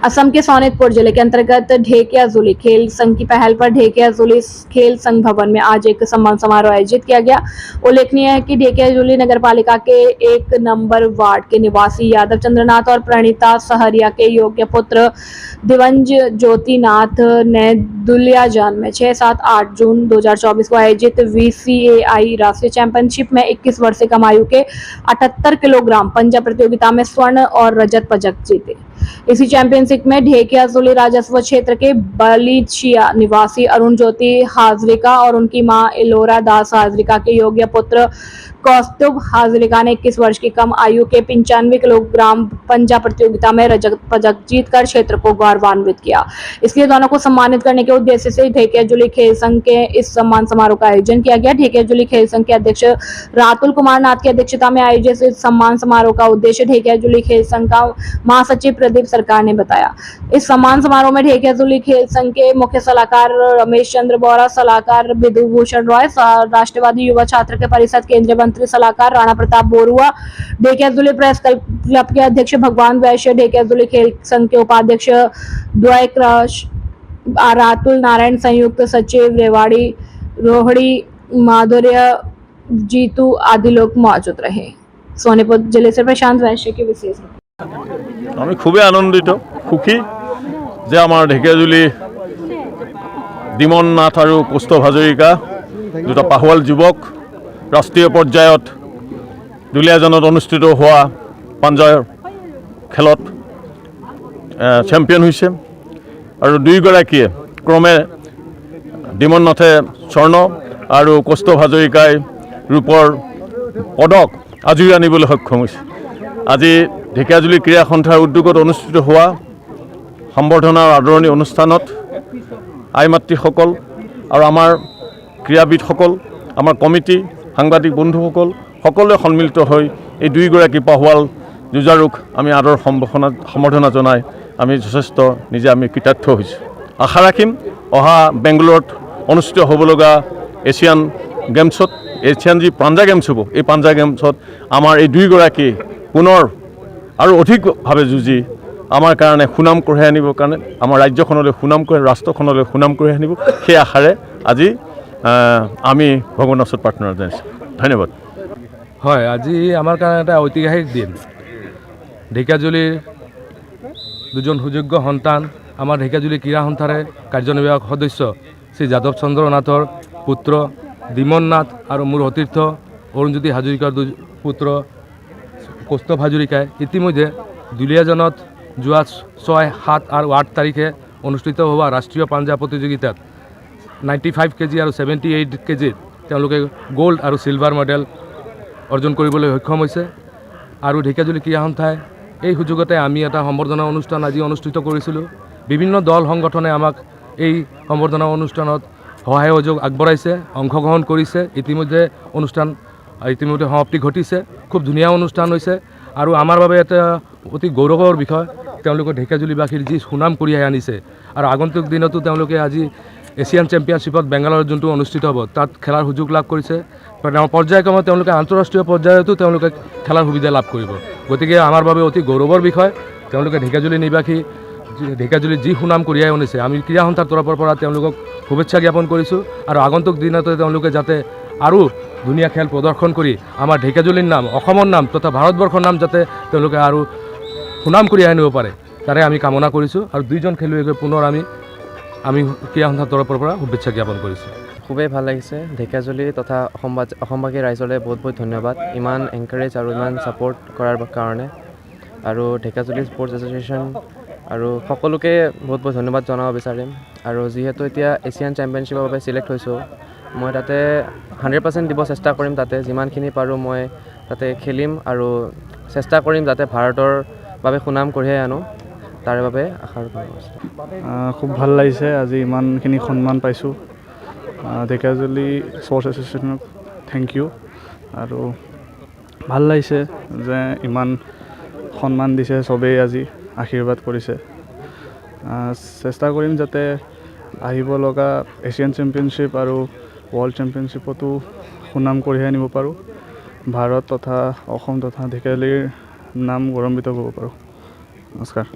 असम के सोनितपुर जिले के अंतर्गत ढेकियाजुली खेल संघ की पहल पर ढेकियाजुली खेल संघ भवन में आज एक सम्मान समारोह आयोजित किया गया। उल्लेखनीय है कि ढेकियाजुली नगर पालिका के 1 नंबर वार्ड के निवासी यादव चंद्रनाथ और प्रणीता सहरिया के योग्य पुत्र दिवंज ज्योतिनाथ ने दुलियाजान में 6, 7, 8 जून 2024 को आयोजित VCAI राष्ट्रीय चैंपियनशिप में 21 वर्ष से कम आयु के 78 किलोग्राम पंजा प्रतियोगिता में स्वर्ण और रजत पदक जीते। इसी चैंपियनशिप में ढेकियाजुली राजस्व क्षेत्र के बलीचिया निवासी अरुण ज्योति हाजरिका और उनकी मां एलोरा दास हाजरिका के योग्य पुत्र कौस्तुभ हाजरिका ने 21 वर्ष की कम आयु के 95 किलोग्राम पंजा प्रतियोगिता में रजत पदक जीतकर क्षेत्र को गौरवान्वित किया। इसलिए दोनों को सम्मानित करने के उद्देश्य से ढेकियाजुली खेल संघ के इस सम्मान समारोह का आयोजन किया गया। ढेकियाजुली खेल संघ के अध्यक्ष रातुल कुमार नाथ की अध्यक्षता में आयोजित इस सम्मान समारोह का उद्देश्य ढेकियाजुली खेल संघ का महासचिव प्रदीप सरकार ने बताया। इस सम्मान समारोह में ढेकियाजुली खेल संघ के मुख्य सलाहकार रमेश चंद्र बोरा, सलाहकार विधु भूषण रॉय, राष्ट्रवादी युवा छात्र के परिषद केंद्रीय मंत्री सलाहकार राणा प्रताप बोरुआ, ढेकियाजुली प्रेस क्लब के अध्यक्ष भगवान वैश्य, ढेकियाजुली खेल संघ के उपाध्यक्ष द्वयक्रश, रातुल नारायण, संयुक्त सचिव रेवाड़ी रोहड़ी, माधुर्य जीतू आदि लोग मौजूद रहे। सोनीपत जिले से प्रशांत वैश्य की विशेष আমি খুবই আনন্দিত সুখী যে আমার ঢেকিয়াজুলি দিমন নাথ আৰু কৌস্তভ হাজৰিকা দুটা পাহোৱাল যুৱক ৰাষ্ট্ৰীয় পৰ্যায়ত দুলিয়াজানত অনুষ্ঠিত হোৱা পাঞ্জাৰ খেলত চেম্পিয়ন হৈছে আৰু দুয়োগৰাকীয়ে ক্ৰমে দিমন নাথে স্বৰ্ণ আৰু কৌস্তভ হাজৰিকাই ৰূপৰ পদক আজুৰি আনিবলৈ সক্ষম হৈছে। আজি ঢেকিয়াজুলি ক্ৰীড়া সন্থাৰ উদ্যোগত অনুষ্ঠিত হোৱা সম্বৰ্ধনা আৰু আদৰণি অনুষ্ঠানত আই মাতৃসকল আৰু আমাৰ ক্ৰীড়াবিদসকল, আমাৰ কমিটি, সাংবাদিক বন্ধুসকল সকলোৱে সন্মিলিত হৈ এই দুয়োগৰাকী পাহোৱাল যুঁজাৰুক আমি আদৰ সম্বৰ্ধনা জনাই আমি যথেষ্ট নিজে আমি কৃতাৰ্থ হৈছোঁ। আশা ৰাখিম অহা বেংগলোৰত অনুষ্ঠিত হ'ব লগা এছিয়ান গেমছত, এছিয়ান যি পাঞ্জা গেমছ হ'ব, এই পাঞ্জা গেমছত আমাৰ এই দুয়োগৰাকী পুনৰ আৰু অধিকভাৱে যুঁজি আমাৰ কাৰণে সুনাম কঢ়িয়াই আনিবৰ কাৰণে, আমাৰ ৰাজ্যখনলৈ সুনাম কঢ়িয়াই, ৰাষ্ট্ৰখনলৈ সুনাম কঢ়িয়াই আনিব, সেই আশাৰে আজি আমি ভগৱানৰ ওচৰত প্ৰাৰ্থনা জনাইছোঁ। ধন্যবাদ। হয়, আজি আমাৰ কাৰণে এটা ঐতিহাসিক দিন। ঢেকিয়াজুলিৰ দুজন সুযোগ্য সন্তান, আমাৰ ঢেকিয়াজুলি ক্ৰীড়া সন্থাৰে কাৰ্যনিৰ্বাহক সদস্য শ্ৰী যাদৱ চন্দ্ৰ নাথৰ পুত্ৰ দিমন নাথ আৰু মোৰ সতীৰ্থ অৰুণজ্যোতি হাজৰিকাৰ পুত্ৰ কৌস্তভ হাজৰিকাই ইতিমধ্যে দুলিয়াজানত যোৱা 6, 7 আৰু 8 তাৰিখে অনুষ্ঠিত হোৱা ৰাষ্ট্ৰীয় পাঞ্জা প্ৰতিযোগিতাত 95 কেজি আৰু 78 কেজিত তেওঁলোকে গোল্ড আৰু চিলভাৰ মেডেল অৰ্জন কৰিবলৈ সক্ষম হৈছে। আৰু ঢেকিয়াজুলি ক্ৰীড়া সন্থাই এই সুযোগতে আমি এটা সম্বৰ্ধনা অনুষ্ঠান আজি অনুষ্ঠিত কৰিছিলোঁ। বিভিন্ন দল সংগঠনে আমাক এই সম্বৰ্ধনা অনুষ্ঠানত সহায় সহযোগ আগবঢ়াইছে, অংশগ্ৰহণ কৰিছে। ইতিমধ্যে সমাপ্তি ঘটিছে। খুব ধুনীয়া অনুষ্ঠান হৈছে আৰু আমাৰ বাবে এটা অতি গৌৰৱৰ বিষয়। তেওঁলোকে ঢেকিয়াজুলিবাসীৰ যি সুনাম কঢ়িয়াই আনিছে আৰু আগন্তুক দিনতো তেওঁলোকে আজি এছিয়ান চেম্পিয়নশ্বিপত বেংগালুৰুত যোনটো অনুষ্ঠিত হ'ব তাত খেলাৰ সুযোগ লাভ কৰিছে। পৰ্যায়ক্ৰমে তেওঁলোকে আন্তঃৰাষ্ট্ৰীয় পৰ্যায়তো তেওঁলোকে খেলাৰ সুবিধা লাভ কৰিব। গতিকে আমাৰ বাবে অতি গৌৰৱৰ বিষয়। তেওঁলোকে ঢেকিয়াজুলি নিবাসী, ঢেকিয়াজুলিত যি সুনাম কঢ়িয়াই আনিছে, আমি ক্ৰীড়া সন্থাৰ তৰফৰ পৰা তেওঁলোকক শুভেচ্ছা জ্ঞাপন কৰিছোঁ আৰু আগন্তুক দিনতে তেওঁলোকে যাতে আৰু ধুনীয়া খেল প্ৰদৰ্শন কৰি আমাৰ ঢেকিয়াজুলিৰ নাম, অসমৰ নাম তথা ভাৰতবৰ্ষৰ নাম যাতে তেওঁলোকে আৰু সুনাম কঢ়িয়াই আনিব পাৰে, তাৰে আমি কামনা কৰিছোঁ। আৰু দুইজন খেলুৱৈকে পুনৰ আমি ক্ৰীড়া সন্থাৰ তৰফৰ পৰা শুভেচ্ছা জ্ঞাপন কৰিছোঁ। খুবেই ভাল লাগিছে। ঢেকিয়াজুলি তথা অসমবাসী ৰাইজলৈ বহুত বহুত ধন্যবাদ ইমান এনকাৰেজ আৰু ইমান ছাপোৰ্ট কৰাৰ কাৰণে। আৰু ঢেকিয়াজুলি স্পৰ্টছ এছ'চিয়েশ্যন আৰু সকলোকে বহুত বহুত ধন্যবাদ জনাব বিচাৰিম। আৰু যিহেতু এতিয়া এছিয়ান চেম্পিয়নশ্বিপৰ বাবে চিলেক্ট হৈছোঁ, মই তাতে 100% দিব চেষ্টা কৰিম। তাতে যিমানখিনি পাৰোঁ মই তাতে খেলিম আৰু চেষ্টা কৰিম যাতে ভাৰতৰ বাবে সুনাম কঢ়িয়াই আনো, তাৰে বাবে আশা কৰিছোঁ। খুব ভাল লাগিছে আজি ইমানখিনি সন্মান পাইছোঁ। ঢেকিয়াজুলি স্পৰ্টছ এছ'চিয়েশ্যনক থেংক ইউ। আৰু ভাল লাগিছে যে ইমান সন্মান দিছে, চবেই আজি আশীৰ্বাদ কৰিছে। চেষ্টা কৰিম যাতে আহিব লগা এছিয়ান চেম্পিয়নশ্বিপ আৰু ৱৰ্ল্ড চেম্পিয়নশ্বিপতো সুনাম কঢ়িয়াই আনিব পাৰোঁ, ভাৰত তথা অসম তথা ঢেকিয়াজুলিৰ নাম গৌৰৱান্বিত কৰিব পাৰোঁ। নমস্কাৰ।